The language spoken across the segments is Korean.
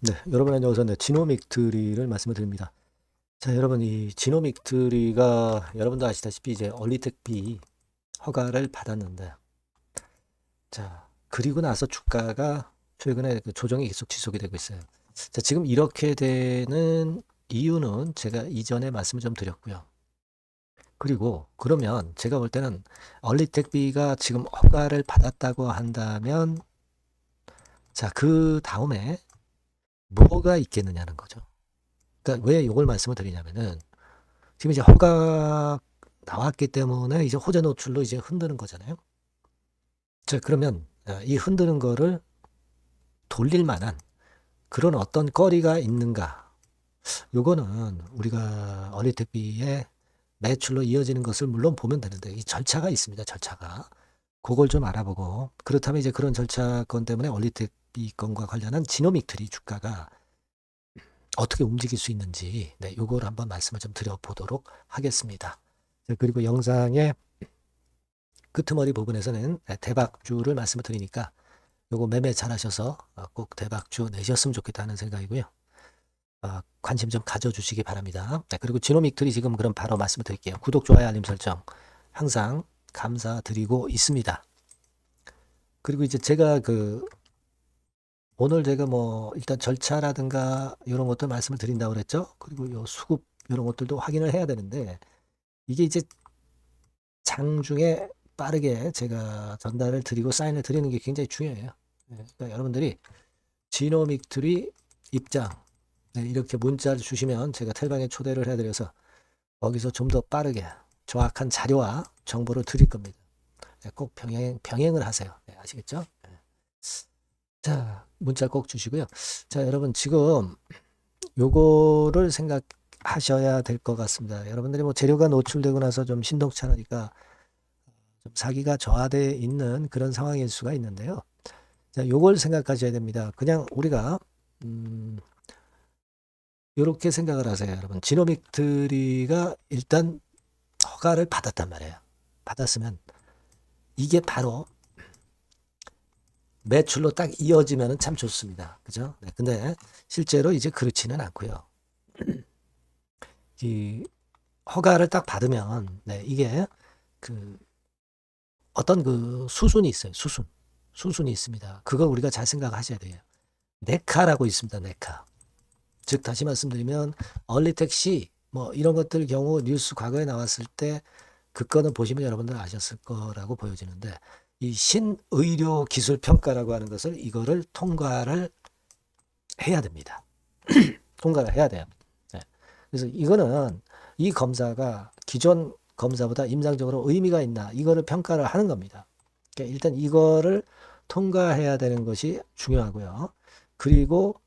네, 여러분 안녕하세요. 네, 지노믹 트리를 말씀을 드립니다. 자, 여러분 이 지노믹 트리가 여러분도 아시다시피 이제 얼리텍 B 허가를 받았는데, 자, 그리고 나서 주가가 최근에 그 조정이 계속 지속이 되고 있어요. 자, 지금 이렇게 되는 이유는 제가 이전에 말씀을 좀 드렸고요. 그리고 그러면 제가 볼 때는 얼리텍 B가 지금 허가를 받았다고 한다면, 자, 그 다음에 뭐가 있겠느냐는 거죠. 그러니까 왜 이걸 말씀을 드리냐면은 지금 이제 허가 나왔기 때문에 이제 호재 노출로 이제 흔드는 거잖아요. 자, 그러면 이 흔드는 거를 돌릴 만한 그런 어떤 거리가 있는가? 요거는 우리가 어리택비의 매출로 이어지는 것을 물론 보면 되는데 이 절차가 있습니다. 절차가. 그걸 좀 알아보고 그렇다면 이제 그런 절차건 때문에 얼리택비 건과 관련한 지노믹 트리 주가가 어떻게 움직일 수 있는지 요걸 한번 말씀을 좀 드려보도록 하겠습니다. 그리고 영상의 끄트머리 부분에서는 대박주를 말씀을 드리니까 요거 매매 잘하셔서 꼭 대박주 내셨으면 좋겠다는 생각이고요. 관심 좀 가져주시기 바랍니다. 그리고 지노믹들이 지금 그럼 바로 말씀을 드릴게요. 구독, 좋아요, 알림 설정 항상 감사드리고 있습니다. 그리고 이제 제가 오늘 제가 뭐 일단 절차라든가 이런 것들 말씀을 드린다고 그랬죠. 그리고 요 수급 이런 것들도 확인을 해야 되는데 이게 이제 장중에 빠르게 제가 전달을 드리고 사인을 드리는 게 굉장히 중요해요. 그러니까 여러분들이 지노믹 트리 입장 이렇게 문자를 주시면 제가 텔방에 초대를 해드려서 거기서 좀 더 빠르게 정확한 자료와 정보를 드릴 겁니다. 꼭 병행을 하세요. 아시겠죠? 자, 문자 꼭 주시고요. 자, 여러분 지금 요거를 생각하셔야 될 것 같습니다. 여러분들이 뭐 재료가 노출되고 나서 좀 신동치 않으니까 좀 사기가 저하되어 있는 그런 상황일 수가 있는데요. 자, 요걸 생각하셔야 됩니다. 그냥 우리가 요렇게 생각을 하세요, 여러분. 지노믹 트리가 일단 허가를 받았단 말이에요. 받았으면 이게 바로 매출로 딱 이어지면 참 좋습니다. 그죠? 네, 근데 실제로 이제 그렇지는 않고요. 이 허가를 딱 받으면 이게 그 어떤 그 수순이 있어요. 수순이 있습니다. 그거 우리가 잘 생각하셔야 돼요. 네카라고 있습니다. 네카. 즉 다시 말씀드리면 얼리택시 뭐 이런 것들 경우 뉴스 과거에 나왔을 때 그 건은 보시면 여러분들 아셨을 거라고 보여지는데 이 신의료 기술 평가라고 하는 것을 이거를 통과를 해야 됩니다. 통과를 해야 돼요. 네. 그래서 이거는 이 검사가 기존 검사보다 임상적으로 의미가 있나 이거를 평가를 하는 겁니다. 그러니까 일단 이거를 통과해야 되는 것이 중요하고요. 그리고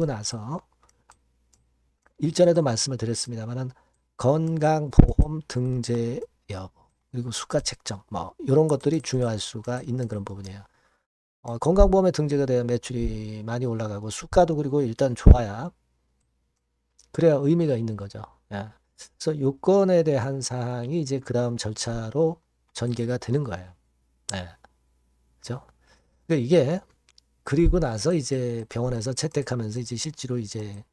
나서 일전에도 말씀을 드렸습니다만은 건강보험 등재 여부 그리고 수가 책정 뭐 이런 것들이 중요할 수가 있는 그런 부분이에요. 건강보험에 등재가 돼야 매출이 많이 올라가고 수가도 그리고 일단 좋아야 그래야 의미가 있는 거죠. 예. 그래서 요건에 대한 사항이 이제 그 다음 절차로 전개가 되는 거예요. 예. 그죠? 그러니까 이게 그리고 나서 이제 병원에서 채택하면서 이제 실제로 이제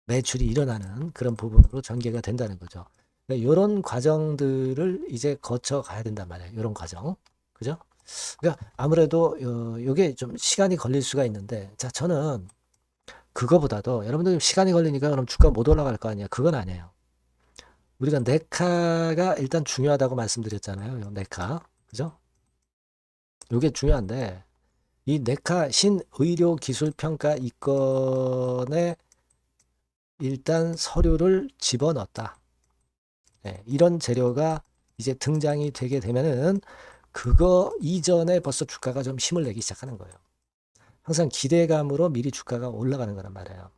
매출이 일어나는 그런 부분으로 전개가 된다는 거죠. 그러니까 이런 과정들을 이제 거쳐 가야 된단 말이에요. 이런 과정. 그죠? 그러니까 아무래도 요게 좀 시간이 걸릴 수가 있는데 자, 저는 그거보다도 여러분들 시간이 걸리니까 그럼 주가 못 올라갈 거 아니야. 그건 아니에요. 우리가 네카가 일단 중요하다고 말씀드렸잖아요. 요 네카. 그죠? 요게 중요한데 이 네카 신의료기술평가 이건에 일단 서류를 집어넣었다. 이런 재료가 이제 등장이 되게 되면은 그거 이전에 벌써 주가가 좀 힘을 내기 시작하는 거예요. 항상 기대감으로 미리 주가가 올라가는 거란 말이에요.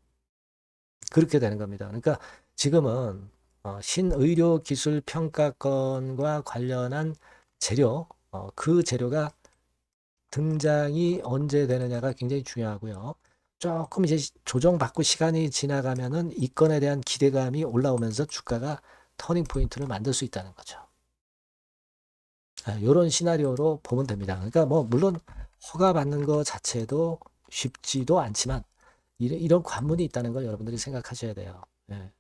그렇게 되는 겁니다. 그러니까 지금은 신의료기술평가건과 관련한 재료, 그 재료가 등장이 언제 되느냐가 굉장히 중요하고요. 조금 이제 조정받고 시간이 지나가면은 이 건에 대한 기대감이 올라오면서 주가가 터닝 포인트를 만들 수 있다는 거죠. 이런 시나리오로 보면 됩니다. 그러니까 뭐 물론 허가 받는 것 자체도 쉽지도 않지만 이런 관문이 있다는 걸 여러분들이 생각하셔야 돼요. 예.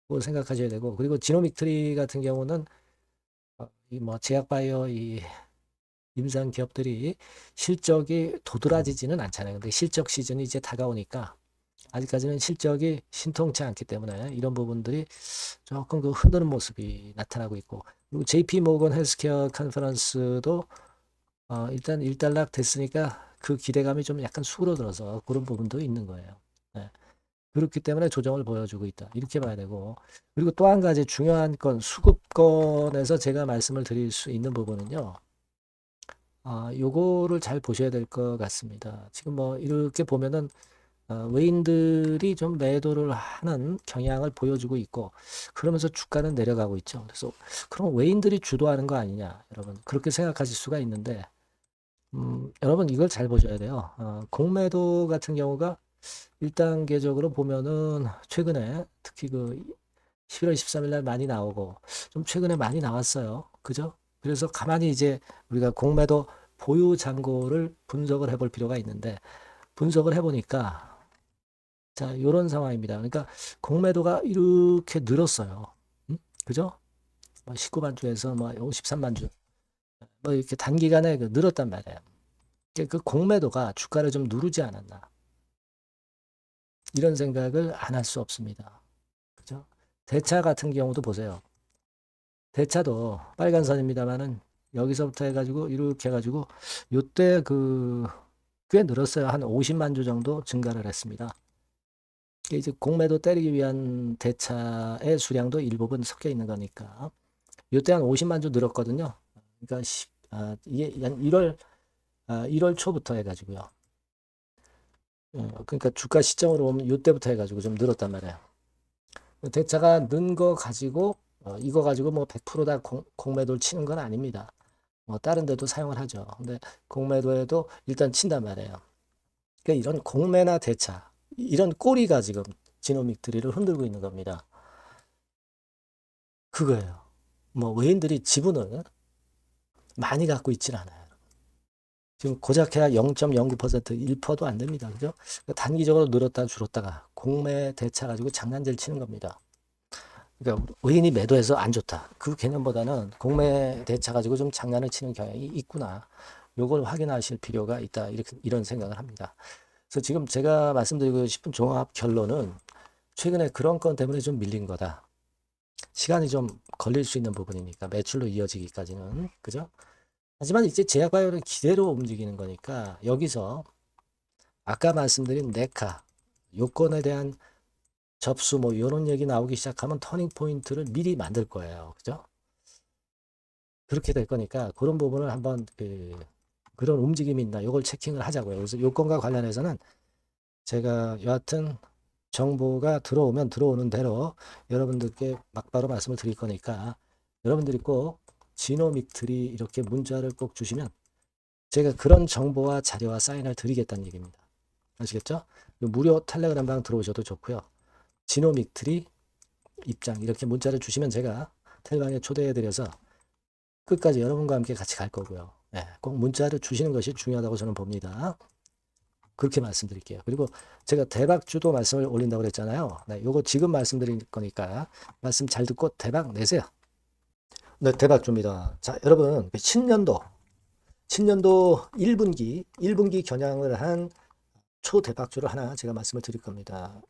그걸 생각하셔야 되고, 그리고 지노믹트리 같은 경우는 이뭐 제약바이오 이 임상 기업들이 실적이 도드라지지는 않잖아요. 근데 실적 시즌이 이제 다가오니까 아직까지는 실적이 신통치 않기 때문에 이런 부분들이 조금 그 흔드는 모습이 나타나고 있고, 그리고 JP 모건 헬스케어 컨퍼런스도 일단 일단락 됐으니까 그 기대감이 좀 약간 수그러들어서 그런 부분도 있는 거예요. 네. 그렇기 때문에 조정을 보여주고 있다. 이렇게 봐야 되고, 그리고 또 한 가지 중요한 건 수급권에서 제가 말씀을 드릴 수 있는 부분은요. 요거를 잘 보셔야 될 것 같습니다. 지금 뭐 이렇게 보면은 외인들이 좀 매도를 하는 경향을 보여주고 있고, 그러면서 주가는 내려가고 있죠. 그래서 그럼 외인들이 주도하는 거 아니냐, 여러분 그렇게 생각하실 수가 있는데, 여러분 이걸 잘 보셔야 돼요. 공매도 같은 경우가 1단계적으로 보면은 최근에 특히 그 11월 13일 날 많이 나오고 좀 최근에 많이 나왔어요. 그죠? 그래서 가만히 이제 우리가 공매도 보유 잔고를 분석을 해볼 필요가 있는데, 분석을 해보니까 자, 요런 상황입니다. 그러니까 공매도가 이렇게 늘었어요. 그죠? 뭐 19만 주에서 뭐 53만 주. 뭐 이렇게 단기간에 늘었단 말이에요. 그 공매도가 주가를 좀 누르지 않았나. 이런 생각을 안 할 수 없습니다. 그죠? 대차 같은 경우도 보세요. 대차도 빨간 선입니다만은 여기서부터 해가지고 이렇게 해가지고 요때 꽤 늘었어요. 한 50만 주 정도 증가를 했습니다. 이게 이제 공매도 때리기 위한 대차의 수량도 일부분 섞여 있는 거니까. 요때 한 50만 주 늘었거든요. 그러니까 이게 한 1월 초부터 해가지고요. 그러니까 주가 시점으로 보면 요때부터 해가지고 좀 늘었단 말이에요. 대차가 는 거 가지고 이거 가지고 뭐 100%다 공매도를 치는 건 아닙니다. 뭐 다른 데도 사용을 하죠. 근데 공매도에도 일단 친단 말이에요. 그러니까 이런 공매나 대차 이런 꼬리가 지금 지노믹트리를 흔들고 있는 겁니다. 그거예요. 뭐 외인들이 지분을 많이 갖고 있지는 않아요. 지금 고작해야 0.09% 1%도 안 됩니다. 그죠? 그러니까 단기적으로 늘었다 줄었다가 공매 대차 가지고 장난질 치는 겁니다. 그러니까 외인이 매도해서 안 좋다. 그 개념보다는 공매 대차 가지고 좀 장난을 치는 경향이 있구나. 요걸 확인하실 필요가 있다. 이런 생각을 합니다. 그래서 지금 제가 말씀드리고 싶은 종합 결론은 최근에 그런 건 때문에 좀 밀린 거다. 시간이 좀 걸릴 수 있는 부분이니까 매출로 이어지기까지는. 그죠? 하지만 이제 제약바이오는 기대로 움직이는 거니까 여기서 아까 말씀드린 네카 요건에 대한 접수 뭐 이런 얘기 나오기 시작하면 터닝 포인트를 미리 만들 거예요. 그죠? 그렇게 될 거니까 그런 부분을 한번 그런 움직임이 있나 요걸 체킹을 하자고요. 그래서 요건과 관련해서는 제가 여하튼 정보가 들어오면 들어오는 대로 여러분들께 막바로 말씀을 드릴 거니까 여러분들이 꼭 지노믹트리 이렇게 문자를 꼭 주시면 제가 그런 정보와 자료와 사인을 드리겠다는 얘기입니다. 아시겠죠? 무료 텔레그램 방 들어오셔도 좋고요. 지노믹트리 입장 이렇게 문자를 주시면 제가 텔방에 초대해드려서 끝까지 여러분과 함께 같이 갈 거고요. 네, 꼭 문자를 주시는 것이 중요하다고 저는 봅니다. 그렇게 말씀드릴게요. 그리고 제가 대박주도 말씀을 올린다고 그랬잖아요. 네, 요거 지금 말씀드릴 거니까 말씀 잘 듣고 대박 내세요. 네, 대박주입니다. 자, 여러분, 신년도 1분기 겨냥을 한 초대박주를 하나 제가 말씀을 드릴 겁니다.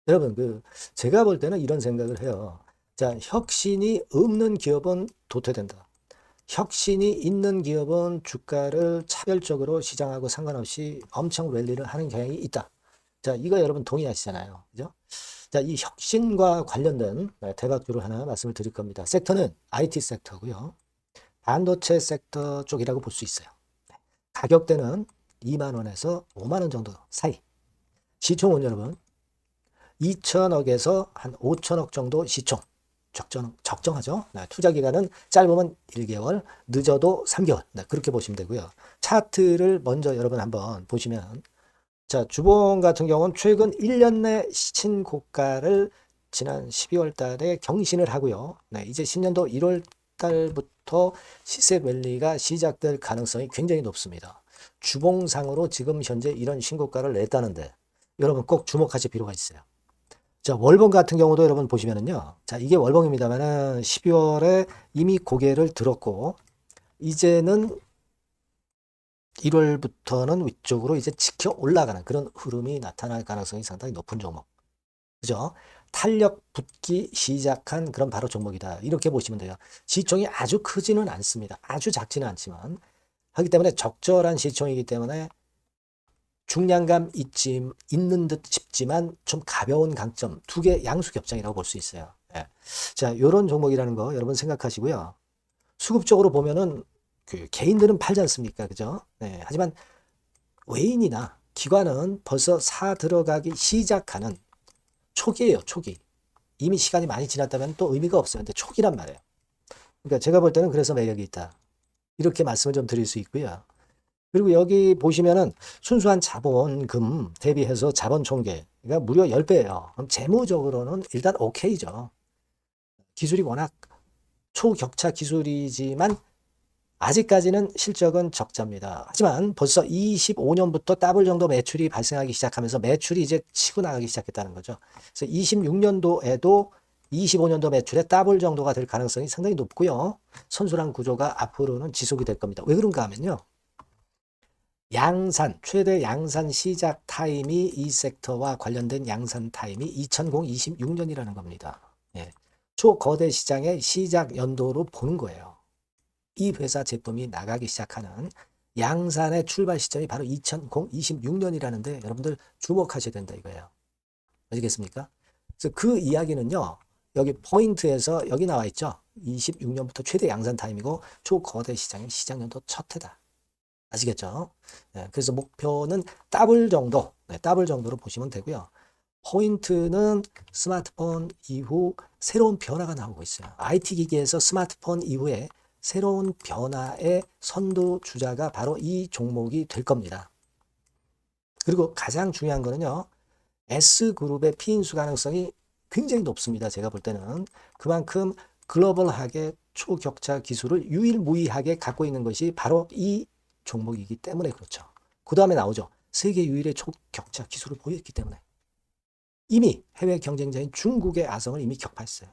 여러분, 제가 볼 때는 이런 생각을 해요. 자, 혁신이 없는 기업은 도태된다. 혁신이 있는 기업은 주가를 차별적으로 시장하고 상관없이 엄청 랠리를 하는 경향이 있다. 자, 이거 여러분 동의하시잖아요. 그죠? 자, 이 혁신과 관련된 대박주를 하나 말씀을 드릴 겁니다. 섹터는 IT 섹터고요. 반도체 섹터 쪽이라고 볼 수 있어요. 가격대는 2만 원에서 5만 원 정도 사이. 시총은 여러분 2천억에서 한 5천억 정도 시총. 적정하죠. 네, 투자 기간은 짧으면 1개월, 늦어도 3개월. 네, 그렇게 보시면 되고요. 차트를 먼저 여러분 한번 보시면 자, 주봉 같은 경우는 최근 1년 내 신고가를 지난 12월 달에 경신을 하고요. 네, 이제 신년도 1월 달부터 시세 랠리가 시작될 가능성이 굉장히 높습니다. 주봉상으로 지금 현재 이런 신고가를 냈다는데 여러분 꼭 주목하실 필요가 있어요. 자, 월봉 같은 경우도 여러분 보시면은요. 자, 이게 월봉입니다만은 12월에 이미 고개를 들었고, 이제는 1월부터는 위쪽으로 이제 지켜 올라가는 그런 흐름이 나타날 가능성이 상당히 높은 종목. 그죠? 탄력 붙기 시작한 그런 바로 종목이다. 이렇게 보시면 돼요. 시총이 아주 크지는 않습니다. 아주 작지는 않지만. 하기 때문에 적절한 시총이기 때문에 중량감 있는 듯 싶지만 좀 가벼운 강점, 두 개 양수 겹장이라고 볼 수 있어요. 예. 자, 요런 종목이라는 거 여러분 생각하시고요. 수급적으로 보면은 그 개인들은 팔지 않습니까? 그죠? 네. 하지만 외인이나 기관은 벌써 사 들어가기 시작하는 초기예요, 초기. 이미 시간이 많이 지났다면 또 의미가 없어요. 근데 초기란 말이에요. 그러니까 제가 볼 때는 그래서 매력이 있다. 이렇게 말씀을 좀 드릴 수 있고요. 그리고 여기 보시면은 순수한 자본금 대비해서 자본 총계가 무려 10배예요. 그럼 재무적으로는 일단 오케이죠. 기술이 워낙 초격차 기술이지만 아직까지는 실적은 적자입니다. 하지만 벌써 25년부터 더블 정도 매출이 발생하기 시작하면서 매출이 이제 치고 나가기 시작했다는 거죠. 그래서 26년도에도 25년도 매출의 더블 정도가 될 가능성이 상당히 높고요. 선순환 구조가 앞으로는 지속이 될 겁니다. 왜 그런가 하면요. 양산, 최대 양산 시작 타임이 이 섹터와 관련된 양산 타임이 2026년이라는 겁니다. 예. 초거대 시장의 시작 연도로 보는 거예요. 이 회사 제품이 나가기 시작하는 양산의 출발 시점이 바로 2026년이라는데 여러분들 주목하셔야 된다 이거예요. 아시겠습니까? 그래서 그 이야기는요. 여기 포인트에서 여기 나와 있죠. 26년부터 최대 양산 타임이고 초거대 시장의 시작 연도 첫 해다. 아시겠죠? 네, 그래서 목표는 더블 정도, 네, 더블 정도로 보시면 되고요. 포인트는 스마트폰 이후 새로운 변화가 나오고 있어요. IT 기기에서 스마트폰 이후에 새로운 변화의 선두주자가 바로 이 종목이 될 겁니다. 그리고 가장 중요한 거는요. S그룹의 피인수 가능성이 굉장히 높습니다. 제가 볼 때는. 그만큼 글로벌하게 초격차 기술을 유일무이하게 갖고 있는 것이 바로 이 종목이기 때문에 그렇죠. 그 다음에 나오죠. 세계 유일의 초격차 기술을 보였기 때문에. 이미 해외 경쟁자인 중국의 아성을 이미 격파했어요.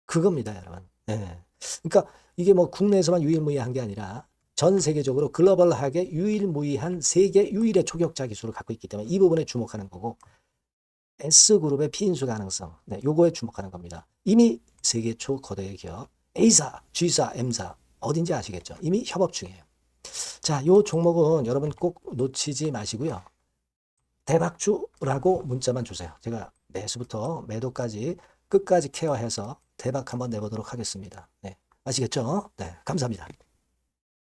그겁니다, 여러분. 네. 그러니까 이게 뭐 국내에서만 유일무이한 게 아니라 전 세계적으로 글로벌하게 유일무이한 세계 유일의 초격차 기술을 갖고 있기 때문에 이 부분에 주목하는 거고 S그룹의 피인수 가능성, 네, 요거에 주목하는 겁니다. 이미 세계 초거대 기업 A사, G사, M사 어딘지 아시겠죠? 이미 협업 중이에요. 자, 요 종목은 여러분 꼭 놓치지 마시고요. 대박주라고 문자만 주세요. 제가 매수부터 매도까지 끝까지 케어해서 대박 한번 내보도록 하겠습니다. 네, 아시겠죠? 네, 감사합니다.